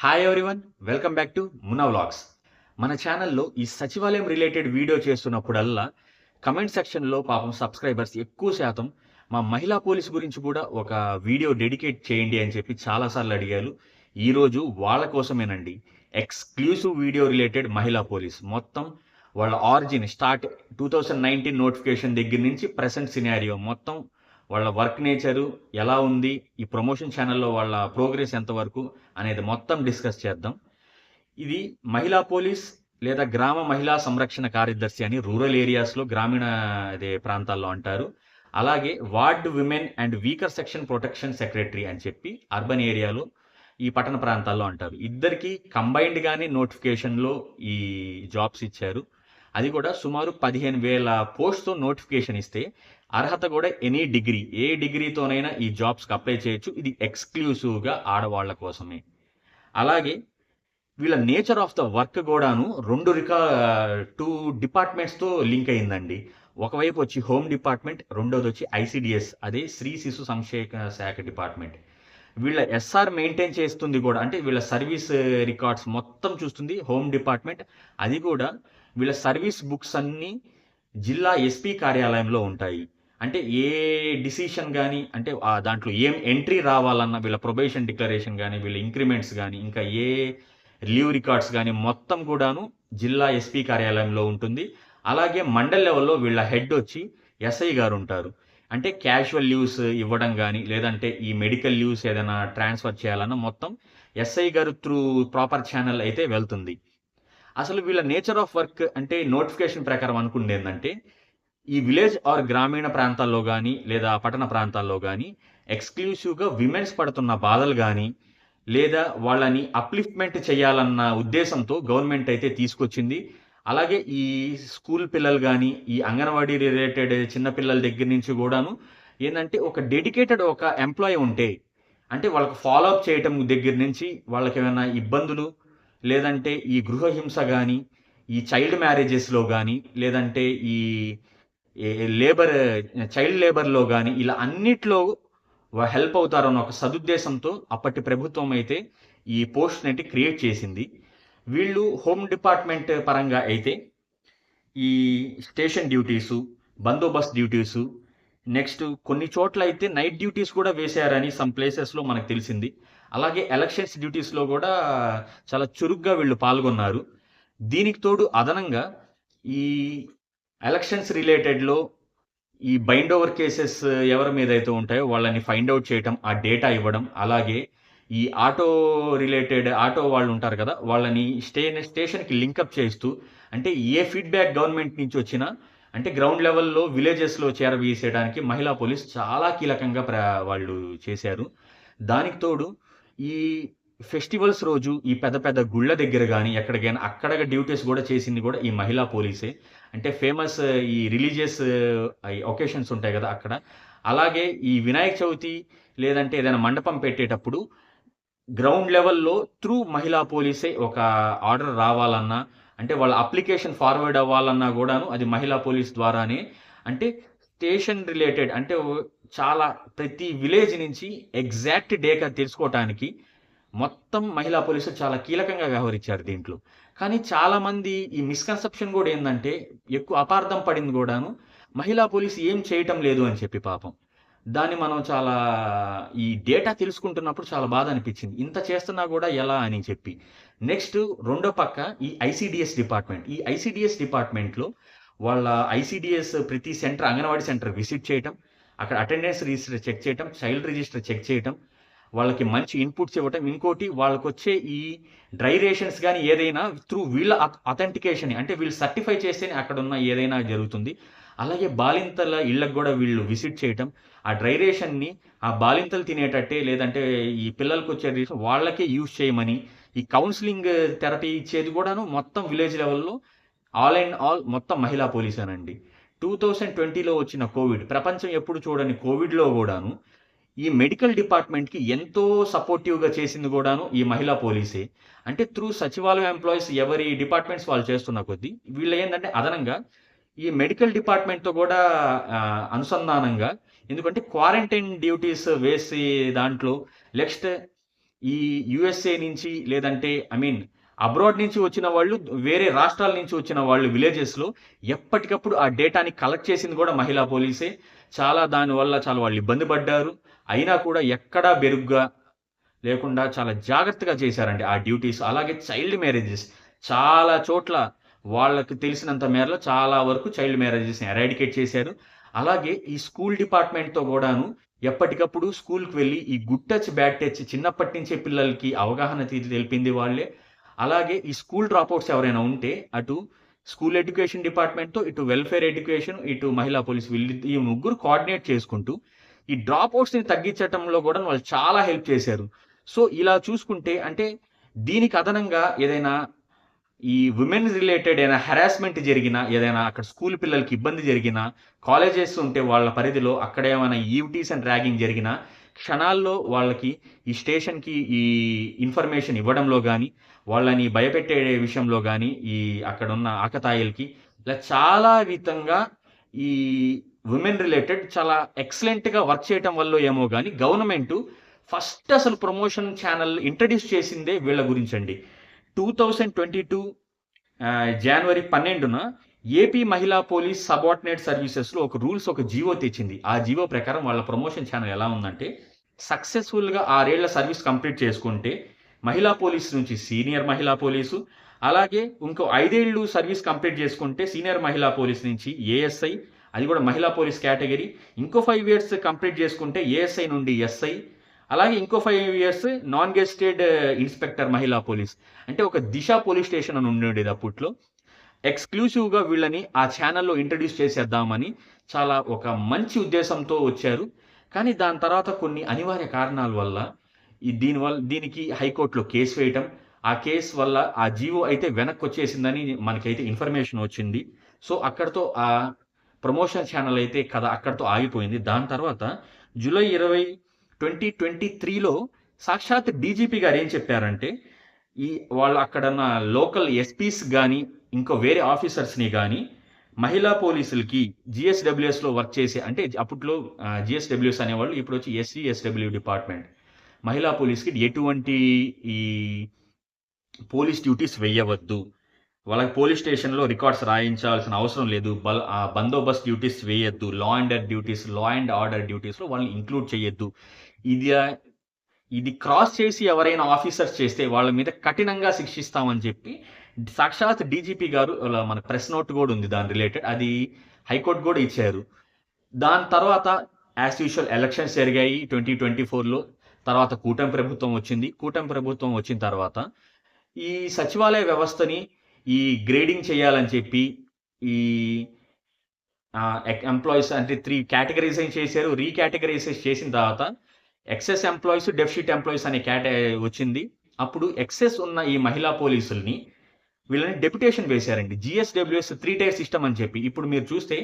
Hi everyone, welcome back to Munna vlogs. మన ఛానల్లో ఈ సచివాలయం రిలేటెడ్ వీడియో చేస్తున్నప్పుడల్లా కమెంట్ సెక్షన్లో పాపం సబ్స్క్రైబర్స్ ఎక్కువ శాతం మా మహిళా పోలీస్ గురించి కూడా ఒక వీడియో డెడికేట్ చేయండి అని చెప్పి చాలాసార్లు అడిగారు. ఈరోజు వాళ్ళ కోసమేనండి ఎక్స్క్లూసివ్ వీడియో రిలేటెడ్ మహిళా పోలీస్ మొత్తం వాళ్ళ ఆరిజిన్ స్టార్ట్ 2019 నోటిఫికేషన్ దగ్గర నుంచి ప్రెసెంట్ సినారియో మొత్తం వాళ్ళ వర్క్ నేచరు ఎలా ఉంది, ఈ ప్రమోషన్ ఛానల్లో వాళ్ళ ప్రోగ్రెస్ ఎంతవరకు అనేది మొత్తం డిస్కస్ చేద్దాం. ఇది మహిళా పోలీస్ లేదా గ్రామ మహిళా సంరక్షణ కార్యదర్శి అని రూరల్ ఏరియాస్లో గ్రామీణ ప్రాంతాల్లో అంటారు. అలాగే ward women and weaker section protection secretary అని చెప్పి అర్బన్ ఏరియాలో ఈ పట్టణ ప్రాంతాల్లో అంటారు. ఇద్దరికి కంబైన్డ్గానే నోటిఫికేషన్లో ఈ జాబ్స్ ఇచ్చారు. అది కూడా సుమారు 15,000 పోస్ట్తో నోటిఫికేషన్ ఇస్తే అర్హత కూడా ఎనీ డిగ్రీ, ఏ డిగ్రీతోనైనా ఈ జాబ్స్కి అప్లై చేయొచ్చు. ఇది ఎక్స్క్లూసివ్గా ఆడవాళ్ల కోసమే. అలాగే వీళ్ళ నేచర్ ఆఫ్ ద వర్క్ కూడాను 2 డిపార్ట్మెంట్స్తో లింక్ అయిందండి. ఒకవైపు వచ్చి హోమ్ డిపార్ట్మెంట్, రెండోది వచ్చి ఐసిడిఎస్, అదే స్త్రీ శిశు సంక్షేమ శాఖ డిపార్ట్మెంట్. వీళ్ళ ఎస్ఆర్ మెయింటైన్ చేస్తుంది కూడా, అంటే వీళ్ళ సర్వీస్ రికార్డ్స్ మొత్తం చూస్తుంది హోమ్ డిపార్ట్మెంట్. అది కూడా వీళ్ళ సర్వీస్ బుక్స్ అన్నీ జిల్లా ఎస్పీ కార్యాలయంలో ఉంటాయి. అంటే ఏ డిసిషన్ కానీ, అంటే దాంట్లో ఏం ఎంట్రీ రావాలన్న వీళ్ళ ప్రొబేషన్ డిక్లరేషన్ కానీ, వీళ్ళ ఇంక్రిమెంట్స్ కానీ, ఇంకా ఏ లీవ్ రికార్డ్స్ కానీ మొత్తం కూడాను జిల్లా ఎస్పీ కార్యాలయంలో ఉంటుంది. అలాగే మండల్ లెవెల్లో వీళ్ళ హెడ్ వచ్చి ఎస్ఐ గారు ఉంటారు. అంటే క్యాజువల్ లీవ్స్ ఇవ్వడం కానీ, లేదంటే ఈ మెడికల్ లీవ్స్ ఏదైనా ట్రాన్స్ఫర్ చేయాలన్నా మొత్తం ఎస్ఐ గారు త్రూ ప్రాపర్ ఛానల్ అయితే వెళ్తుంది. అసలు వీళ్ళ నేచర్ ఆఫ్ వర్క్ అంటే నోటిఫికేషన్ ప్రకారం అనుకుంది ఏంటంటే, ఈ విలేజ్ ఆర్ గ్రామీణ ప్రాంతాల్లో కానీ లేదా పట్టణ ప్రాంతాల్లో కానీ ఎక్స్క్లూసివ్గా విమెన్స్ పడుతున్న బాధలు కానీ, లేదా వాళ్ళని అప్లిఫ్ట్మెంట్ చేయాలన్న ఉద్దేశంతో గవర్నమెంట్ అయితే తీసుకొచ్చింది. అలాగే ఈ స్కూల్ పిల్లలు కానీ, ఈ అంగన్వాడీ రిలేటెడ్ చిన్నపిల్లల దగ్గర నుంచి కూడాను ఏంటంటే ఒక డెడికేటెడ్ ఒక ఎంప్లాయీ ఉంటే, అంటే వాళ్ళకి ఫాలోఅప్ చేయటం దగ్గర నుంచి వాళ్ళకి ఏమైనా ఇబ్బందులు, లేదంటే ఈ గృహహింస కానీ, ఈ చైల్డ్ మ్యారేజెస్లో కానీ, లేదంటే ఈ లేబర్ చైల్డ్ లేబర్లో కానీ, ఇలా అన్నిట్లో హెల్ప్ అవుతారన్న ఒక సదుద్దేశంతో అప్పటి ప్రభుత్వం అయితే ఈ పోస్ట్ నెట్ క్రియేట్ చేసింది. వీళ్ళు హోమ్ డిపార్ట్మెంట్ పరంగా అయితే ఈ station duties, Bandobast duties, next కొన్ని చోట్ల అయితే నైట్ డ్యూటీస్ కూడా వేశారని సమ్ ప్లేసెస్లో మనకు తెలిసింది. అలాగే ఎలక్షన్స్ డ్యూటీస్లో కూడా చాలా చురుగ్గా వీళ్ళు పాల్గొన్నారు. దీనికి తోడు అదనంగా ఈ ఎలక్షన్స్ రిలేటెడ్లో ఈ బైండ్ ఓవర్ కేసెస్ ఎవరి మీద అయితే ఉంటాయో వాళ్ళని ఫైండ్ అవుట్ చేయటం, ఆ డేటా ఇవ్వడం, అలాగే ఈ ఆటో వాళ్ళు ఉంటారు కదా, వాళ్ళని స్టేషన్కి లింకప్ చేస్తూ, అంటే ఏ ఫీడ్బ్యాక్ గవర్నమెంట్ నుంచి వచ్చినా అంటే గ్రౌండ్ లెవెల్లో విలేజెస్లో చేరవేసేయడానికి మహిళా పోలీస్ చాలా కీలకంగా వాళ్ళు చేశారు. దానికి తోడు ఈ ఫెస్టివల్స్ రోజు ఈ పెద్ద పెద్ద గుళ్ళ దగ్గర కానీ ఎక్కడికైనా అక్కడ డ్యూటీస్ కూడా చేసింది కూడా ఈ మహిళా పోలీసే. అంటే ఫేమస్ ఈ రిలీజియస్ ఒకేషన్స్ ఉంటాయి కదా అక్కడ. అలాగే ఈ వినాయక చవితి లేదంటే ఏదైనా మండపం పెట్టేటప్పుడు గ్రౌండ్ లెవెల్లో త్రూ మహిళా పోలీసే ఒక ఆర్డర్ రావాలన్నా, అంటే వాళ్ళ అప్లికేషన్ ఫార్వర్డ్ అవ్వాలన్నా కూడాను అది మహిళా పోలీస్ ద్వారానే. అంటే స్టేషన్ రిలేటెడ్ అంటే చాలా ప్రతి విలేజ్ నుంచి ఎగ్జాక్ట్ డేగా తెలుసుకోవటానికి మొత్తం మహిళా పోలీసులు చాలా కీలకంగా వ్యవహరించారు దీంట్లో. కానీ చాలామంది ఈ మిస్కన్సెప్షన్ కూడా ఏంటంటే, ఎక్కువ అపార్థం పడింది కూడాను మహిళా పోలీసు ఏం చేయటం లేదు అని చెప్పి పాపం. దాన్ని మనం చాలా ఈ డేటా తెలుసుకుంటున్నప్పుడు చాలా బాధ అనిపించింది. ఇంత చేస్తున్నా కూడా ఎలా అని చెప్పి. నెక్స్ట్ రెండో పక్క ఈ ఐసిడిఎస్ డిపార్ట్మెంట్. ఈ ఐసిడిఎస్ డిపార్ట్మెంట్లో వాళ్ళ ఐసిడిఎస్ ప్రతి సెంటర్, అంగన్వాడీ సెంటర్ విజిట్ చేయటం, అక్కడ అటెండెన్స్ రిజిస్టర్ చెక్ చేయటం, చైల్డ్ రిజిస్టర్ చెక్ చేయటం, వాళ్ళకి మంచి ఇన్పుట్స్ ఇవ్వటం. ఇంకోటి వాళ్ళకి వచ్చే ఈ డ్రై రేషన్స్ కానీ ఏదైనా త్రూ వీళ్ళ అథెంటికేషన్, అంటే వీళ్ళు సర్టిఫై చేస్తేనే అక్కడ ఉన్న ఏదైనా జరుగుతుంది. అలాగే బాలింతల ఇళ్ళకు కూడా వీళ్ళు విజిట్ చేయటం, ఆ డ్రై రేషన్ని ఆ బాలింతలు తినేటట్టే, లేదంటే ఈ పిల్లలకు వచ్చే రేషన్ వాళ్ళకే యూజ్ చేయమని, ఈ కౌన్సిలింగ్ థెరపీ ఇచ్చేది కూడాను మొత్తం విలేజ్ లెవెల్లో ఆల్ అండ్ ఆల్ మొత్తం మహిళా పోలీసేనండి. 2020లో వచ్చిన కోవిడ్, ప్రపంచం ఎప్పుడు చూడని కోవిడ్లో కూడాను ఈ మెడికల్ డిపార్ట్మెంట్కి ఎంతో సపోర్టివ్గా చేసింది కూడాను ఈ మహిళా పోలీసే. అంటే త్రూ సచివాలయం ఎంప్లాయీస్ ఎవరి డిపార్ట్మెంట్స్ వాళ్ళు చేస్తున్న కొద్దీ వీళ్ళు ఏంటంటే అదనంగా ఈ మెడికల్ డిపార్ట్మెంట్తో కూడా అనుసంధానంగా, ఎందుకంటే క్వారంటైన్ డ్యూటీస్ వేసి దాంట్లో నెక్స్ట్ ఈ యుఎస్ఏ నుంచి లేదంటే అబ్రాడ్ నుంచి వచ్చిన వాళ్ళు, వేరే రాష్ట్రాల నుంచి వచ్చిన వాళ్ళు విలేజెస్లో ఎప్పటికప్పుడు ఆ డేటాని కలెక్ట్ చేసింది కూడా మహిళా పోలీసే. దానివల్ల చాలా వాళ్ళు ఇబ్బంది పడ్డారు. అయినా కూడా ఎక్కడా బెరుగ్గా లేకుండా చాలా జాగ్రత్తగా చేశారండి ఆ డ్యూటీస్. అలాగే చైల్డ్ మ్యారేజెస్ చాలా చోట్ల వాళ్ళకి తెలిసినంత మేరలో చాలా వరకు చైల్డ్ మ్యారేజెస్ని ఎరాడికేట్ చేశారు. అలాగే ఈ స్కూల్ డిపార్ట్మెంట్తో కూడాను ఎప్పటికప్పుడు స్కూల్కి వెళ్ళి ఈ గుడ్ టచ్ బ్యాడ్ టచ్ చిన్నప్పటి నుంచే పిల్లలకి అవగాహన తెలిపింది వాళ్ళే. అలాగే ఈ స్కూల్ డ్రాప్అవుట్స్ ఎవరైనా ఉంటే అటు స్కూల్ ఎడ్యుకేషన్ డిపార్ట్మెంట్తో, ఇటు వెల్ఫేర్ ఎడ్యుకేషన్, ఇటు మహిళా పోలీస్ ఈ ముగ్గురు కోఆర్డినేట్ చేసుకుంటూ ఈ డ్రాప్అవుట్స్ని తగ్గించడంలో కూడా వాళ్ళు చాలా హెల్ప్ చేశారు. సో ఇలా చూసుకుంటే అంటే దీనికి అదనంగా ఏదైనా ఈ విమెన్ రిలేటెడ్ ఏదైనా హెరాస్మెంట్ జరిగినా, ఏదైనా అక్కడ స్కూల్ పిల్లలకి ఇబ్బంది జరిగినా, కాలేజెస్ ఉంటే వాళ్ళ పరిధిలో అక్కడ ఏమైనా ఈవ్టీస్ అండ్ ర్యాగింగ్ జరిగినా క్షణాల్లో వాళ్ళకి ఈ స్టేషన్కి ఈ ఇన్ఫర్మేషన్ ఇవ్వడంలో కానీ, వాళ్ళని భయపెట్టే విషయంలో కానీ, ఈ అక్కడున్న ఆకతాయిలకి ఇలా చాలా విధంగా ఈ విమెన్ రిలేటెడ్ చాలా ఎక్సలెంట్గా వర్క్ చేయటం వల్ల ఏమో కానీ గవర్నమెంట్ ఫస్ట్ అసలు ప్రమోషన్ ఛానల్ ఇంట్రడ్యూస్ చేసిందే వీళ్ళ గురించండి. 2022 జనవరి 12న ఏపీ మహిళా పోలీస్ సబార్డినేట్ సర్వీసెస్లో ఒక జీవో తెచ్చింది. ఆ జీవో ప్రకారం వాళ్ళ ప్రమోషన్ ఛానల్ ఎలా ఉందంటే, సక్సెస్ఫుల్గా 6 ఏళ్ల సర్వీస్ కంప్లీట్ చేసుకుంటే మహిళా పోలీస్ నుంచి సీనియర్ మహిళా పోలీసు, అలాగే ఇంకో 5 ఏళ్ళు సర్వీస్ కంప్లీట్ చేసుకుంటే సీనియర్ మహిళా పోలీస్ నుంచి ఏఎస్ఐ, అది కూడా మహిళా పోలీస్ కేటగిరీ. ఇంకో 5 ఇయర్స్ కంప్లీట్ చేసుకుంటే ఏఎస్ఐ నుండి ఎస్ఐ, అలాగే ఇంకో 5 ఇయర్స్ నాన్ గెస్టెడ్ ఇన్స్పెక్టర్ మహిళా పోలీస్. అంటే ఒక దిశ పోలీస్ స్టేషన్ అని ఉండేది అప్పట్లో. ఎక్స్క్లూసివ్గా వీళ్ళని ఆ ఛానల్లో ఇంట్రడ్యూస్ చేసేద్దామని చాలా ఒక మంచి ఉద్దేశంతో వచ్చారు. కానీ దాని తర్వాత కొన్ని అనివార్య కారణాల వల్ల దీనికి హైకోర్టులో కేసు వేయటం, ఆ కేసు వల్ల ఆ జీవో అయితే వెనక్కి వచ్చేసిందని మనకైతే ఇన్ఫర్మేషన్ వచ్చింది. సో అక్కడితో ఆ ప్రమోషన్ ఛానల్ అయితే కథ అక్కడితో ఆగిపోయింది. దాని తర్వాత జూలై 20, 2023లో సాక్షాత్ డీజీపీ గారు ఏం చెప్పారంటే, వాళ్ళు అక్కడున్న లోకల్ ఎస్పీస్ కానీ ఇంకో వేరే ఆఫీసర్స్ని కానీ మహిళా పోలీసులకి జిఎస్డబ్ల్యూఎస్లో వర్క్ చేసే, అంటే అప్పట్లో జిఎస్డబ్ల్యూఎస్ అనేవాళ్ళు, ఇప్పుడు వచ్చి ఎస్సీఎస్డబ్ల్యూ డిపార్ట్మెంట్, మహిళా పోలీస్కి ఎటువంటి ఈ పోలీస్ డ్యూటీస్ వేయవద్దు, వాళ్ళకి పోలీస్ స్టేషన్లో రికార్డ్స్ రాయించాల్సిన అవసరం లేదు, బందోబస్త్ డ్యూటీస్ వేయద్దు, లా అండ్ ఆర్డర్ డ్యూటీస్లో వాళ్ళని ఇంక్లూడ్ చేయొద్దు, ఇది క్రాస్ చేసి ఎవరైనా ఆఫీసర్స్ చేస్తే వాళ్ళ మీద కఠినంగా శిక్షిస్తామని చెప్పి సాక్షాత్ డీజీపీ గారు, మన ప్రెస్ నోట్ కూడా ఉంది దాని రిలేటెడ్, అది హైకోర్టు కూడా ఇచ్చారు. దాని తర్వాత యాజ్ యూజువల్ ఎలక్షన్స్ జరిగాయి 2024లో. తర్వాత కూటమి ప్రభుత్వం వచ్చింది. కూటమి ప్రభుత్వం వచ్చిన తర్వాత ఈ సచివాలయ వ్యవస్థని ఈ గ్రేడింగ్ చేయాలని చెప్పి ఈ ఎంప్లాయీస్ అంటే 3 కేటగరైజేషన్ చేశారు. రీకేటగరైజేషన్ చేసిన తర్వాత ఎక్సెస్ ఎంప్లాయీస్, డెఫిసిట్ ఎంప్లాయీస్ అనే వచ్చింది. అప్పుడు ఎక్సెస్ ఉన్న ఈ మహిళా పోలీసుల్ని వీళ్ళని డెప్యుటేషన్ వేశారండి. జిఎస్డబ్ల్యూఎస్ 3 టైర్ సిస్టమ్ అని చెప్పి. ఇప్పుడు మీరు చూస్తే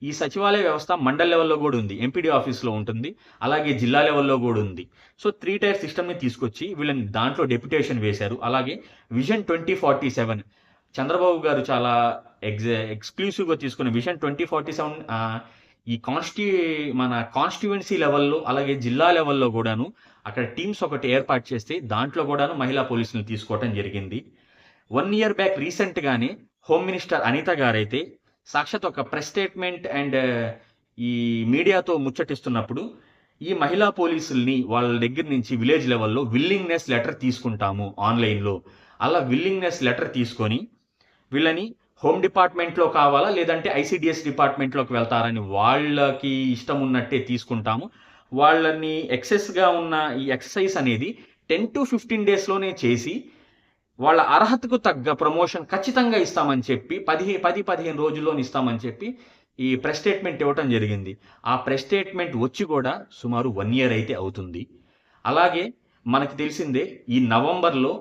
ఈ సచివాలయ వ్యవస్థ మండల్ లెవెల్లో కూడా ఉంది, ఎంపీడీ ఆఫీస్లో ఉంటుంది, అలాగే జిల్లా లెవెల్లో కూడా ఉంది. సో 3 టైర్ సిస్టమ్ని తీసుకొచ్చి వీళ్ళని దాంట్లో డెప్యుటేషన్ వేశారు. అలాగే విజన్ 2047 చంద్రబాబు గారు చాలా ఎక్స్క్లూసివ్గా తీసుకున్న విజన్ 2047 ఈ మన కాన్స్టిట్యుయెన్సీ లెవెల్లో అలాగే జిల్లా లెవెల్లో కూడాను అక్కడ టీమ్స్ ఒకటి ఏర్పాటు చేస్తే దాంట్లో కూడాను మహిళా పోలీసులను తీసుకోవడం జరిగింది. 1 ఇయర్ బ్యాక్ రీసెంట్గానే హోమ్ మినిస్టర్ అనిత గారైతే సాక్షాత్ ఒక ప్రెస్ స్టేట్మెంట్ అండ్ ఈ మీడియాతో ముచ్చటిస్తున్నప్పుడు ఈ మహిళా పోలీసుల్ని వాళ్ళ దగ్గర నుంచి విలేజ్ లెవెల్లో విల్లింగ్నెస్ లెటర్ తీసుకుంటాము ఆన్లైన్లో, అలా విల్లింగ్నెస్ లెటర్ తీసుకొని వీళ్ళని హోమ్ డిపార్ట్మెంట్లో కావాలా లేదంటే ఐసిడిఎస్ డిపార్ట్మెంట్లోకి వెళ్తారని వాళ్ళకి ఇష్టం ఉన్నట్టే తీసుకుంటాము, వాళ్ళని ఎక్సెస్గా ఉన్న ఈ ఎక్సర్సైజ్ అనేది 10 to 15 డేస్లోనే చేసి వాళ్ళ అర్హతకు తగ్గ ప్రమోషన్ ఖచ్చితంగా ఇస్తామని చెప్పి 10-15 రోజుల్లోనే ఇస్తామని చెప్పి ఈ ప్రెస్ స్టేట్మెంట్ ఇవ్వటం జరిగింది. ఆ ప్రెస్ స్టేట్మెంట్ వచ్చి కూడా సుమారు 1 ఇయర్ అయితే అవుతుంది. అలాగే మనకు తెలిసిందే ఈ నవంబర్లో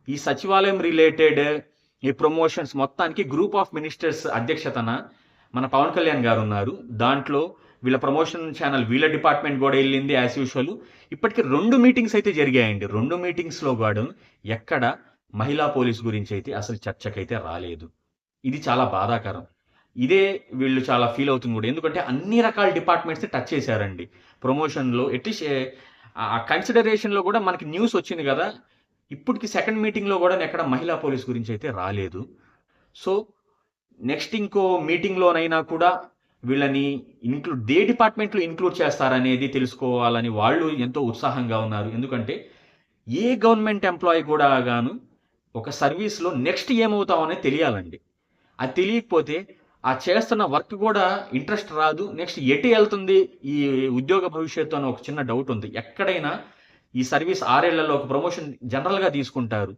ఈ సచివాలయం రిలేటెడ్ ఈ ప్రమోషన్స్ మొత్తానికి గ్రూప్ ఆఫ్ మినిస్టర్స్ అధ్యక్షతన మన పవన్ కళ్యాణ్ గారు ఉన్నారు. దాంట్లో వీళ్ళ ప్రమోషన్ ఛానల్ వీళ్ళ డిపార్ట్మెంట్ కూడా వెళ్ళింది యాజ్ యూజువల్. ఇప్పటికి 2 మీటింగ్స్ అయితే జరిగాయండి. 2 మీటింగ్స్లో కూడా ఎక్కడ మహిళా పోలీస్ గురించి అయితే అసలు చర్చకైతే రాలేదు. ఇది చాలా బాధాకరం. ఇదే వీళ్ళు చాలా ఫీల్ అవుతుంది కూడా, ఎందుకంటే అన్ని రకాల డిపార్ట్మెంట్స్ టచ్ చేశారండి ప్రమోషన్లో. అట్లీస్ట్ ఆ కన్సిడరేషన్లో కూడా మనకి న్యూస్ వచ్చింది కదా. ఇప్పటికి సెకండ్ మీటింగ్లో కూడా ఎక్కడ మహిళా పోలీస్ గురించి అయితే రాలేదు. సో నెక్స్ట్ ఇంకో మీటింగ్లోనైనా కూడా వీళ్ళని ఏ డిపార్ట్మెంట్లో ఇంక్లూడ్ చేస్తారనేది తెలుసుకోవాలని వాళ్ళు ఎంతో ఉత్సాహంగా ఉన్నారు. ఎందుకంటే ఏ గవర్నమెంట్ ఎంప్లాయీ కూడా గాను ఒక సర్వీస్లో నెక్స్ట్ ఏమవుతామనేది తెలియాలండి. అది తెలియకపోతే ఆ చేస్తున్న వర్క్ కూడా ఇంట్రెస్ట్ రాదు. నెక్స్ట్ ఎటు వెళ్తుంది ఈ ఉద్యోగ భవిష్యత్తు అని ఒక చిన్న డౌట్ ఉంది. ఎక్కడైనా ఈ సర్వీస్ 6 ఏళ్లలో ఒక ప్రమోషన్ జనరల్గా తీసుకుంటారు.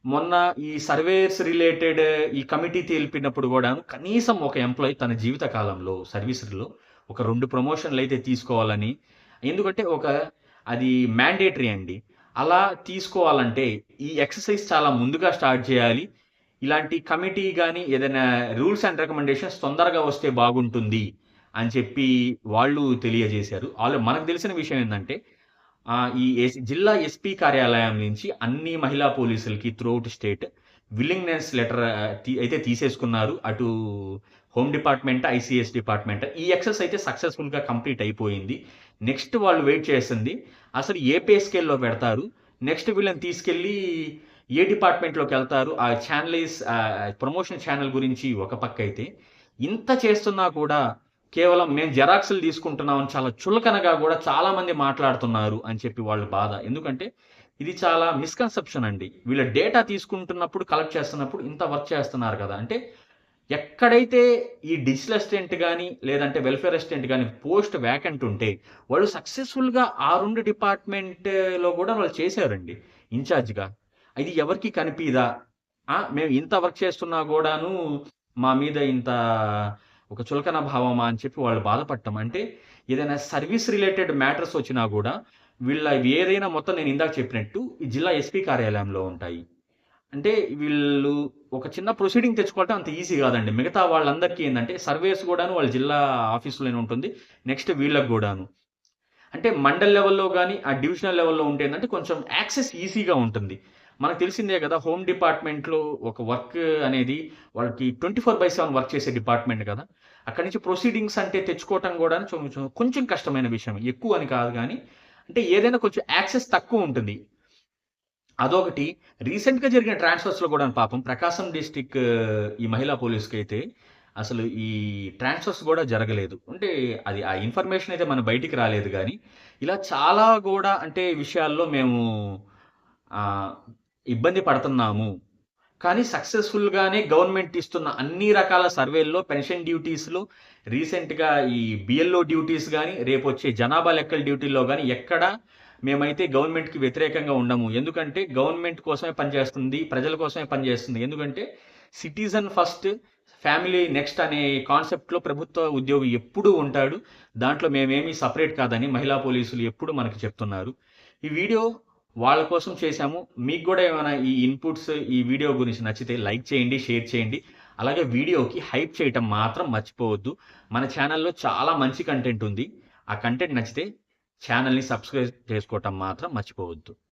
మొన్న ఈ సర్వేస్ రిలేటెడ్ ఈ కమిటీ తెలిపినప్పుడు కూడా కనీసం ఒక ఎంప్లాయీ తన జీవిత కాలంలో సర్వీసులో ఒక 2 ప్రమోషన్లు అయితే తీసుకోవాలని, ఎందుకంటే అది మ్యాండేటరీ అండి. అలా తీసుకోవాలంటే ఈ ఎక్సర్సైజ్ చాలా ముందుగా స్టార్ట్ చేయాలి. ఇలాంటి కమిటీ కానీ ఏదైనా రూల్స్ అండ్ రికమెండేషన్స్ తొందరగా వస్తే బాగుంటుంది అని చెప్పి వాళ్ళు తెలియజేశారు. మనకు తెలిసిన విషయం ఏంటంటే ఈ జిల్లా ఎస్పీ కార్యాలయం నుంచి అన్ని మహిళా పోలీసులకి త్రూఅవుట్ స్టేట్ విల్లింగ్నెస్ లెటర్ అయితే తీసేసుకున్నారు. అటు హోమ్ డిపార్ట్మెంట్, ఐసీఎస్ డిపార్ట్మెంట్. ఈ ఎక్సెస్ అయితే సక్సెస్ఫుల్గా కంప్లీట్ అయిపోయింది. నెక్స్ట్ వాళ్ళు వెయిట్ చేస్తుంది అసలు ఏ పే స్కేల్లో పెడతారు, నెక్స్ట్ వీళ్ళని తీసుకెళ్ళి ఏ డిపార్ట్మెంట్లోకి వెళ్తారు. ఆ ఛానల్స్ ప్రమోషన్ ఛానల్ గురించి ఒక పక్క అయితే, ఇంత చేస్తున్నా కూడా కేవలం మేము జెరాక్స్లు తీసుకుంటున్నామని చాలా చులకనగా కూడా చాలామంది మాట్లాడుతున్నారు అని చెప్పి వాళ్ళ బాధ. ఎందుకంటే ఇది చాలా మిస్కన్సెప్షన్ అండి. వీళ్ళ డేటా తీసుకుంటున్నప్పుడు, కలెక్ట్ చేస్తున్నప్పుడు ఇంత వర్క్ చేస్తున్నారు కదా. అంటే ఎక్కడైతే ఈ డిజిటల్ అసిస్టెంట్ కానీ లేదంటే వెల్ఫేర్ అసిస్టెంట్ కానీ పోస్ట్ వ్యాకెంట్ ఉంటే వాళ్ళు సక్సెస్ఫుల్గా ఆ 2 డిపార్ట్మెంట్లో కూడా వాళ్ళు చేశారండి ఇన్ఛార్జ్గా. ఇది ఎవరికి కనిపిదా? మేము ఇంత వర్క్ చేస్తున్నా కూడాను మా మీద ఇంత ఒక చులకన భావమా అని చెప్పి వాళ్ళు బాధపడటం. అంటే ఏదైనా సర్వీస్ రిలేటెడ్ మ్యాటర్స్ వచ్చినా కూడా వీళ్ళ ఏదైనా మొత్తం నేను ఇందాక చెప్పినట్టు ఈ జిల్లా ఎస్పీ కార్యాలయంలో ఉంటాయి. అంటే వీళ్ళు ఒక చిన్న ప్రొసీడింగ్ తెచ్చుకోవటం అంత ఈజీ కాదండి. మిగతా వాళ్ళందరికీ ఏంటంటే సర్వేస్ కూడాను వాళ్ళ జిల్లా ఆఫీసులోనే ఉంటుంది. నెక్స్ట్ వీళ్ళకి కూడాను అంటే మండల్ లెవెల్లో కానీ ఆ డివిజనల్ లెవెల్లో ఉంటే ఏంటంటే కొంచెం యాక్సెస్ ఈజీగా ఉంటుంది. మనకు తెలిసిందే కదా, హోమ్ డిపార్ట్మెంట్లో ఒక వర్క్ అనేది వాళ్ళకి 24/7 వర్క్ చేసే డిపార్ట్మెంట్ కదా. అక్కడి నుంచి ప్రొసీడింగ్స్ అంటే తెచ్చుకోవటం కూడా కొంచెం కష్టమైన విషయం. ఎక్కువ అని కాదు కానీ అంటే ఏదైనా కొంచెం యాక్సెస్ తక్కువ ఉంటుంది. అదొకటి. రీసెంట్గా జరిగిన ట్రాన్స్ఫర్స్లో కూడా పాపం ప్రకాశం డిస్టిక్ ఈ మహిళా పోలీస్కి అయితే అసలు ఈ ట్రాన్స్ఫర్స్ కూడా జరగలేదు. అంటే అది ఆ ఇన్ఫర్మేషన్ అయితే మన బయటికి రాలేదు. కానీ ఇలా చాలా కూడా అంటే విషయాల్లో మేము ఇబ్బంది పడుతున్నాము. కానీ సక్సెస్ఫుల్గానే గవర్నమెంట్ ఇస్తున్న అన్ని రకాల సర్వేల్లో, పెన్షన్ డ్యూటీస్లో, రీసెంట్గా ఈ బిఎల్ఓ డ్యూటీస్ కానీ, రేపు వచ్చే జనాభా లెక్కల డ్యూటీల్లో కానీ ఎక్కడ మేమైతే గవర్నమెంట్కి వ్యతిరేకంగా ఉండము. ఎందుకంటే గవర్నమెంట్ కోసమే పనిచేస్తుంది, ప్రజల కోసమే పనిచేస్తుంది. ఎందుకంటే సిటిజన్ ఫస్ట్, ఫ్యామిలీ నెక్స్ట్ అనే కాన్సెప్ట్లో ప్రభుత్వ ఉద్యోగి ఎప్పుడూ ఉంటాడు. దాంట్లో మేమేమీ సపరేట్ కాదని మహిళా పోలీసులు ఎప్పుడు మనకు చెప్తున్నారు. ఈ వీడియో వాళ్ళ కోసం చేశాము. మీకు కూడా ఏమైనా ఈ ఇన్పుట్స్ ఈ వీడియో గురించి నచ్చితే లైక్ చేయండి, షేర్ చేయండి. అలాగే వీడియోకి హైప్ చేయటం మాత్రం మర్చిపోవద్దు. మన ఛానల్లో చాలా మంచి కంటెంట్ ఉంది. ఆ కంటెంట్ నచ్చితే ఛానల్ని సబ్స్క్రైబ్ చేసుకోవటం మాత్రం మర్చిపోవద్దు.